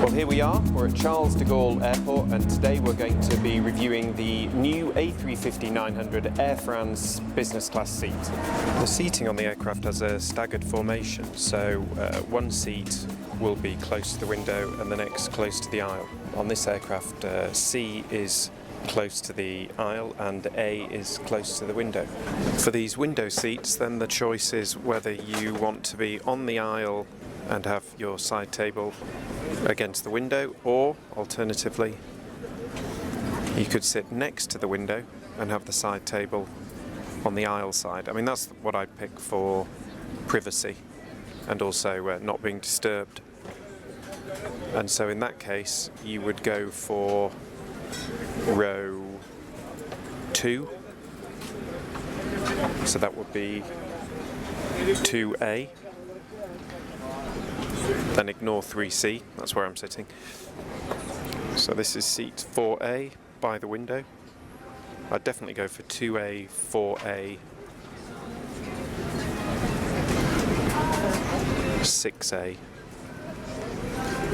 Well, here we are, we're at Charles De Gaulle Airport, and today we're going to be reviewing the new A350-900 Air France business class seat. The seating on the aircraft has a staggered formation, so one seat will be close to the window and the next close to the aisle. On this aircraft, C is close to the aisle and A is close to the window. For these window seats, then the choice is whether you want to be on the aisle and have your side table against the window, or alternatively you could sit next to the window and have the side table on the aisle side. I mean, that's what I'd pick for privacy and also not being disturbed. And so in that case you would go for row 2, so that would be 2A. Then ignore 3C, that's where I'm sitting. So this is seat 4A by the window. I'd definitely go for 2A, 4A, 6A,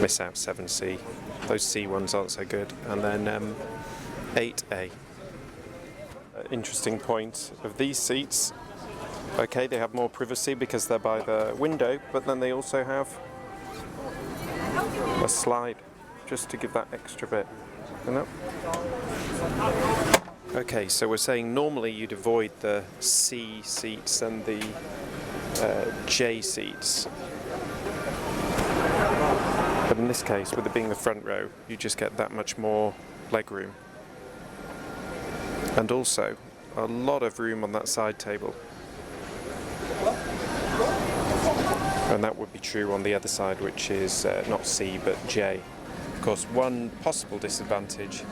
miss out 7C, those C ones aren't so good, and then 8A. Interesting point of these seats, okay, they have more privacy because they're by the window, but then they also have a slide just to give that extra bit, you know? Okay, so we're saying normally you'd avoid the C seats and the J seats, but in this case, with it being the front row, you just get that much more leg room, and also a lot of room on that side table. And that would be true on the other side, which is not C but J. Of course, one possible disadvantage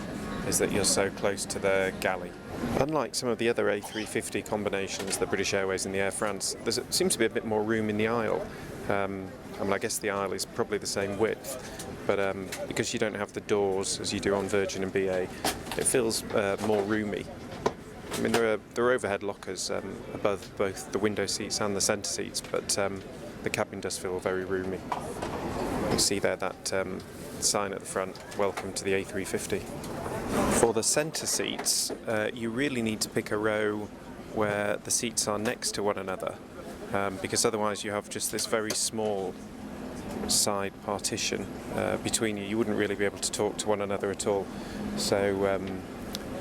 is that you're so close to the galley. Unlike some of the other A350 combinations, the British Airways and the Air France, there seems to be a bit more room in the aisle. I mean, I guess the aisle is probably the same width, but because you don't have the doors as you do on Virgin and BA, it feels more roomy. I mean, there are overhead lockers above both the window seats and the centre seats, but the cabin does feel very roomy. You see there that sign at the front, welcome to the A350. For the centre seats, you really need to pick a row where the seats are next to one another, because otherwise you have just this very small side partition between you. You wouldn't really be able to talk to one another at all. So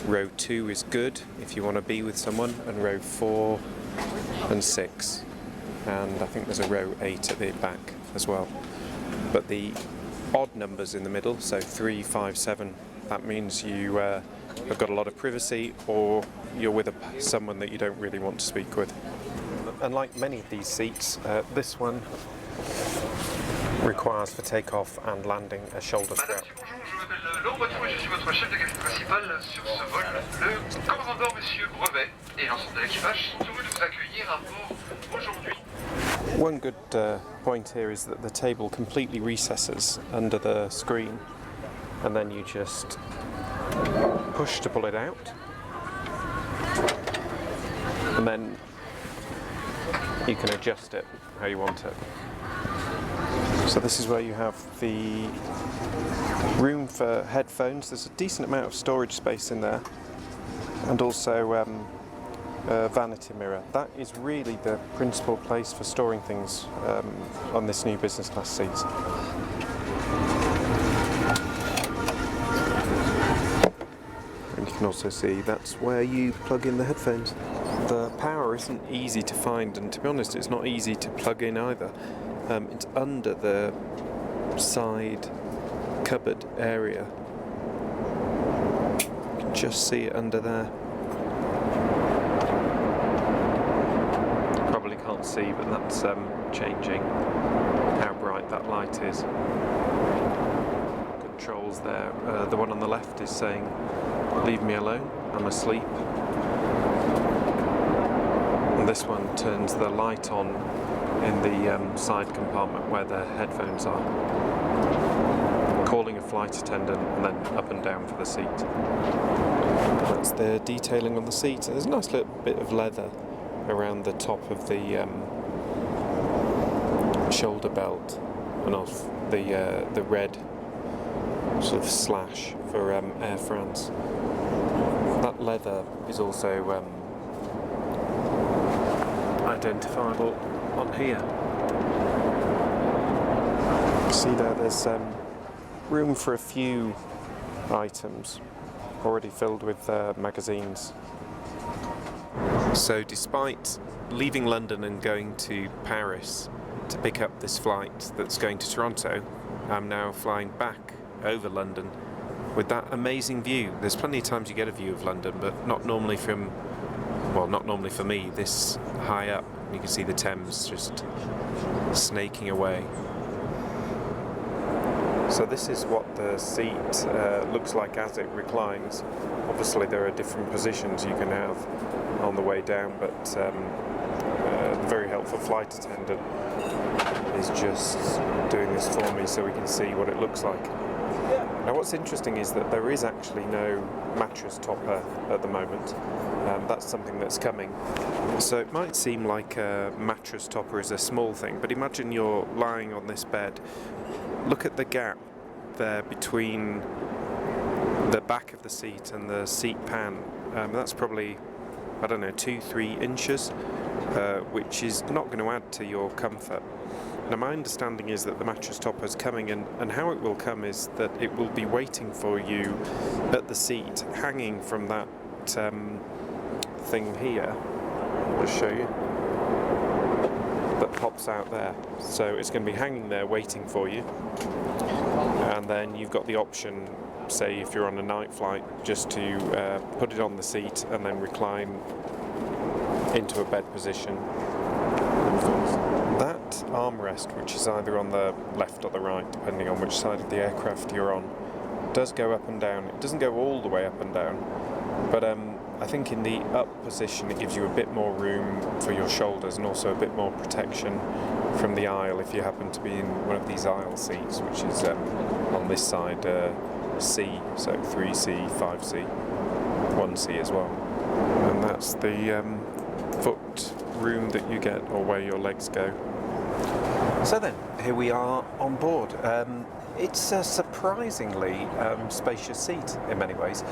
row 2 is good if you want to be with someone, and row 4 and 6. And I think there's a row 8 at the back as well. But the odd numbers in the middle, so 3, 5, 7, that means you have got a lot of privacy, or you're with someone that you don't really want to speak with. Unlike many of these seats, this one requires for takeoff and landing a shoulder strap. One good point here is that the table completely recesses under the screen, and then you just push to pull it out, and then you can adjust it how you want it. So this is where you have the room for headphones. There's a decent amount of storage space in there, and also a vanity mirror. That is really the principal place for storing things on this new business class seat. And you can also see that's where you plug in the headphones. The power isn't easy to find, and to be honest, it's not easy to plug in either. It's under the side cupboard area. You can just see it under there. Probably can't see, but that's changing how bright that light is. Controls there. The one on the left is saying, "Leave me alone, I'm asleep." And this one turns the light on in the side compartment where the headphones are, calling a flight attendant, and then up and down for the seat. That's the detailing on the seat. There's a nice little bit of leather around the top of the shoulder belt and off the red sort of slash for Air France. That leather is also identifiable on here. See there's room for a few items already filled with magazines. So despite leaving London and going to Paris to pick up this flight that's going to Toronto, I'm now flying back over London with that amazing view. There's plenty of times you get a view of London, but not normally for me, this high up. You can see the Thames just snaking away. So this is what the seat looks like as it reclines. Obviously there are different positions you can have on the way down, but the very helpful flight attendant is just doing this for me so we can see what it looks like. Now what's interesting is that there is actually no mattress topper at the moment. That's something that's coming. So it might seem like a mattress topper is a small thing, but imagine you're lying on this bed. Look at the gap there between the back of the seat and the seat pan. That's probably, I don't know, 2-3 inches, which is not going to add to your comfort. Now my understanding is that the mattress topper is coming, and how it will come is that it will be waiting for you at the seat, hanging from that thing here. I'll just show you. That pops out there. So it's going to be hanging there waiting for you. And then you've got the option, say if you're on a night flight, just to put it on the seat and then recline into a bed position. That armrest, which is either on the left or the right, depending on which side of the aircraft you're on, does go up and down. It doesn't go all the way up and down, but I think in the up position it gives you a bit more room for your shoulders and also a bit more protection from the aisle if you happen to be in one of these aisle seats, which is on this side C, so 3C, 5C, 1C as well. And that's the foot room that you get, or where your legs go. So then, here we are on board. It's a surprisingly spacious seat in many ways.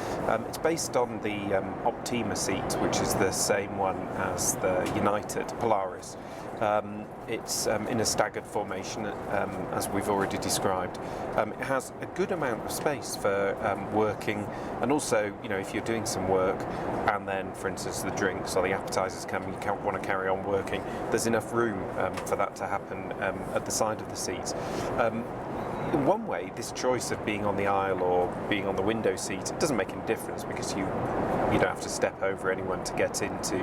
It's based on the Optima seat, which is the same one as the United Polaris. It's in a staggered formation, as we've already described. It has a good amount of space for working, and also, you know, if you're doing some work and then, for instance, the drinks or the appetizers come, you want to carry on working, there's enough room for that to happen at the side of the seats. In one way, this choice of being on the aisle or being on the window seat, it doesn't make any difference, because you don't have to step over anyone to get into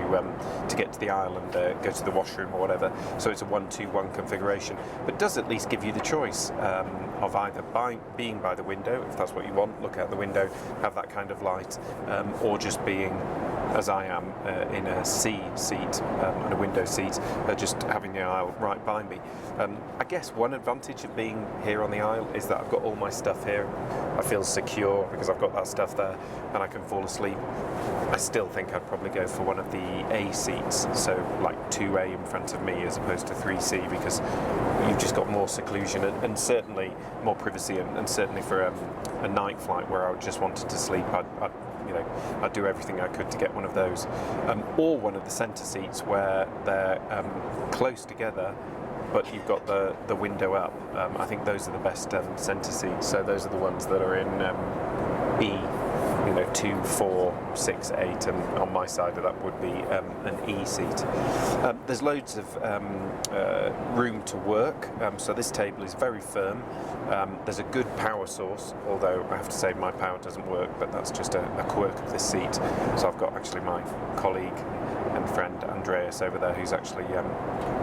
to get to the aisle and go to the washroom or whatever. So it's a 1-2-1 configuration, but it does at least give you the choice of either being by the window, if that's what you want, look out the window, have that kind of light, or just being, as I am, in a C seat, and a window seat, just having the aisle right by me. I guess one advantage of being here on the aisle is that I've got all my stuff here. I feel secure because I've got that stuff there, and I can fall asleep. I still think I'd probably go for one of the A seats, so like 2A in front of me as opposed to 3C, because you've just got more seclusion and certainly more privacy, and certainly for a night flight where I just wanted to sleep, I'd do everything I could to get one of those, or one of the centre seats where they're close together, but you've got the window up. I think those are the best centre seats. So those are the ones that are in E, 2, 4, 6, 8, and on my side of that would be an E seat. There's loads of room to work, so this table is very firm. There's a good power source, although I have to say my power doesn't work, but that's just a quirk of this seat. So I've got actually my colleague and friend Andreas over there, who's actually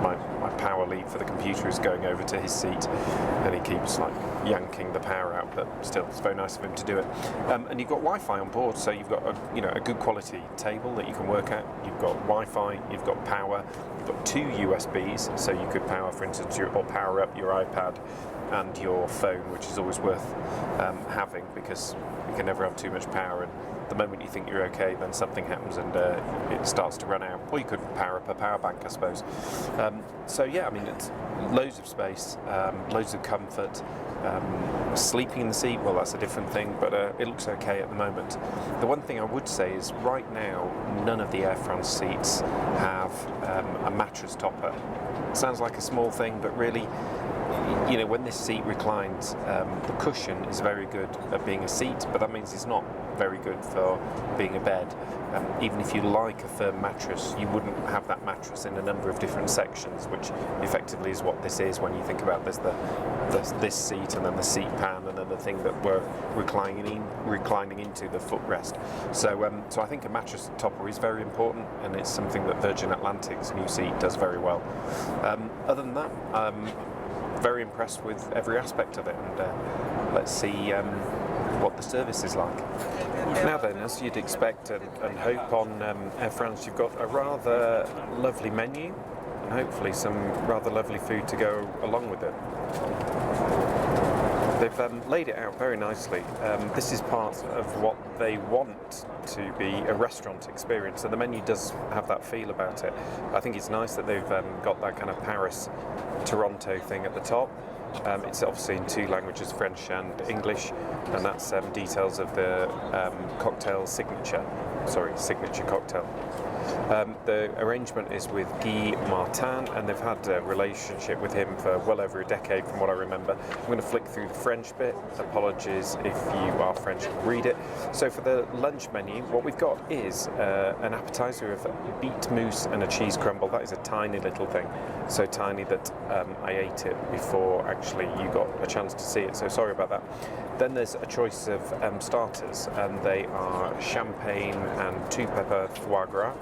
my power lead for the computer, is going over to his seat, and he keeps like yanking the power out, but still it's very nice of him to do it. And you've got Wi-Fi on board, so you've got a good quality table that you can work at. You've got Wi-Fi, you've got power, you've got 2 USBs, so you could power, for instance, or power up your iPad and your phone, which is always worth having, because you can never have too much power, and the moment you think you're okay, then something happens and it starts to run out. Or you could power up a power bank, I suppose. So yeah, I mean, it's loads of space, loads of comfort. Sleeping in the seat, well, that's a different thing, but it looks okay at the moment. The one thing I would say is right now, none of the Air France seats have a mattress topper. It sounds like a small thing, but really, you know, when this seat reclines, the cushion is very good at being a seat, but that means it's not very good for being a bed. Even if you like a firm mattress, you wouldn't have that mattress in a number of different sections, which effectively is what this is when you think about this, this seat and then the seat pan and then the thing that we're reclining into, the footrest. So I think a mattress topper is very important, and it's something that Virgin Atlantic's new seat does very well. Other than that, I'm very impressed with every aspect of it, and let's see what the service is like. Now then, as you'd expect and hope on Air France, you've got a rather lovely menu and hopefully some rather lovely food to go along with it. They've laid it out very nicely. This is part of what they want to be a restaurant experience, and the menu does have that feel about it. I think it's nice that they've got that kind of Paris, Toronto thing at the top. It's obviously in two languages, French and English, and that's details of the cocktail signature cocktail. The arrangement is with Guy Martin, and they've had a relationship with him for well over a decade from what I remember. I'm going to flick through the French bit. Apologies if you are French and read it. So for the lunch menu, what we've got is an appetizer of beet mousse and a cheese crumble. That is a tiny little thing, so tiny that I ate it before actually you got a chance to see it, so sorry about that. Then there's a choice of starters, and they are champagne and two pepper foie gras.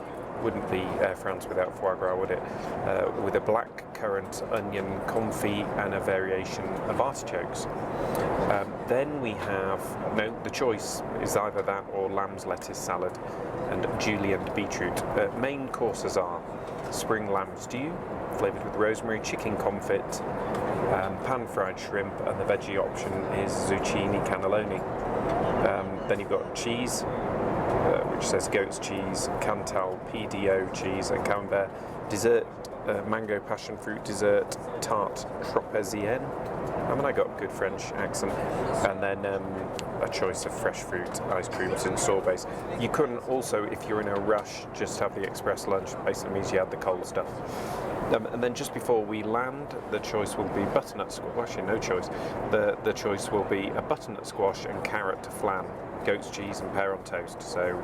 Wouldn't be Air France without foie gras, would it? With a black currant onion confit and a variation of artichokes. Then we have, the choice is either that or lamb's lettuce salad and julienne beetroot. Main courses are spring lamb stew, flavoured with rosemary, chicken confit, pan-fried shrimp, and the veggie option is zucchini cannelloni. Then you've got cheese, which says goat's cheese, Cantal PDO cheese, and camembert. Dessert, mango passion fruit dessert, tarte tropézienne. I mean, I got a good French accent. And then a choice of fresh fruit, ice creams, and sorbets. You couldn't also, if you're in a rush, just have the express lunch. Basically means you had the cold stuff. And then just before we land, the choice will be butternut squash. Well, actually, no choice. The choice will be a butternut squash and carrot flan, goat's cheese and pear on toast. So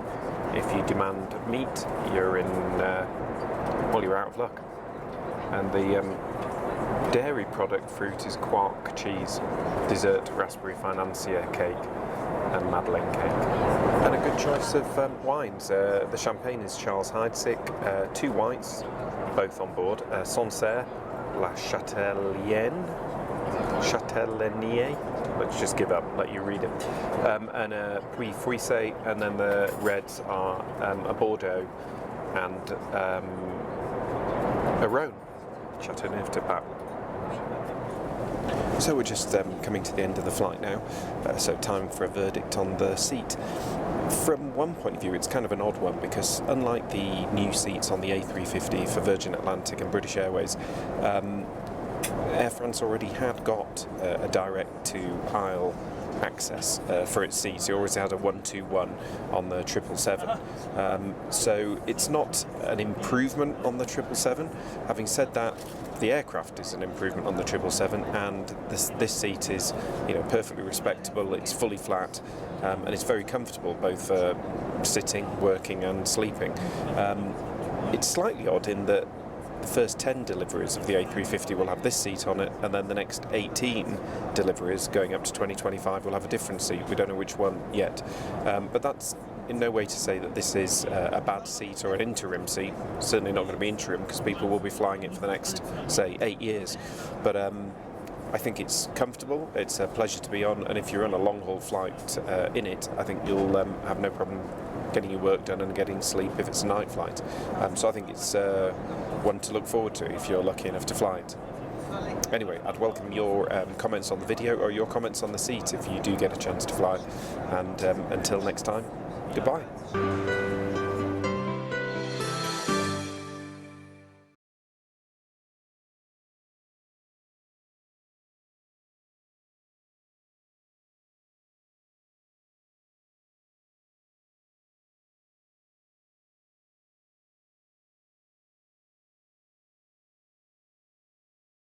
if you demand meat, you're in, you're out of luck. And the dairy product fruit is quark cheese, dessert raspberry financier cake, and madeleine cake. And a good choice of wines. The champagne is Charles Heidsick, two whites, both on board, Sancerre, La Châtellenier, let's just give up, let you read it, and a Puy Frisé, and then the reds are a Bordeaux and a Rhone, Châteauneuf de Pape. So we're just coming to the end of the flight now, so time for a verdict on the seat. From one point of view, it's kind of an odd one because unlike the new seats on the A350 for Virgin Atlantic and British Airways, Air France already had got a direct-to-aisle access for its seats. It always had a 1-2-1 on the 777. So it's not an improvement on the 777. Having said that, the aircraft is an improvement on the 777, and this seat is, perfectly respectable. It's fully flat, and it's very comfortable, both for sitting, working, and sleeping. It's slightly odd in that the first 10 deliveries of the A350 will have this seat on it, and then the next 18 deliveries going up to 2025 will have a different seat. We don't know which one yet, but that's in no way to say that this is a bad seat or an interim seat. Certainly not going to be interim because people will be flying it for the next, say, 8 years. But I think it's comfortable, it's a pleasure to be on, and if you're on a long-haul flight in it, I think you'll have no problem getting your work done and getting sleep if it's a night flight. So I think it's one to look forward to if you're lucky enough to fly it. Anyway, I'd welcome your comments on the video or your comments on the seat if you do get a chance to fly. And until next time, Goodbye.